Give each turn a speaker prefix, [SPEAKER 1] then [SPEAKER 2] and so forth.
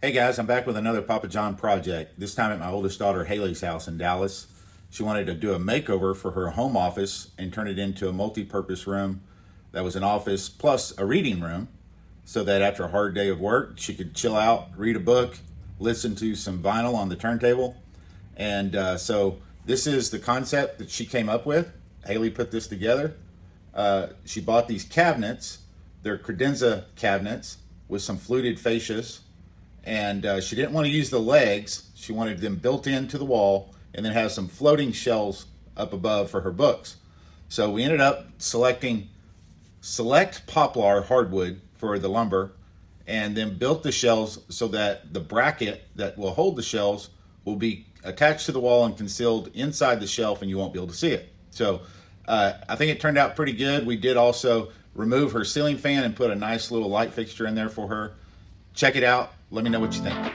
[SPEAKER 1] Hey guys, I'm back with another Pappa John project, this time at my oldest daughter Haley's house in Dallas. She wanted to do a makeover for her home office and turn it into a multi-purpose room that was an office plus a reading room so that after a hard day of work, she could chill out, read a book, listen to some vinyl on the turntable. So this is the concept that she came up with. Haley put this together. She bought these cabinets. They're credenza cabinets with some fluted fascias. And she didn't want to use the legs. She wanted them built into the wall and then have some floating shelves up above for her books. So we ended up selecting select poplar hardwood for the lumber and then built the shelves so that the bracket that will hold the shelves will be attached to the wall and concealed inside the shelf and you won't be able to see it. So I think it turned out pretty good. We did also remove her ceiling fan and put a nice little light fixture in there for her. Check it out. Let me know what you think.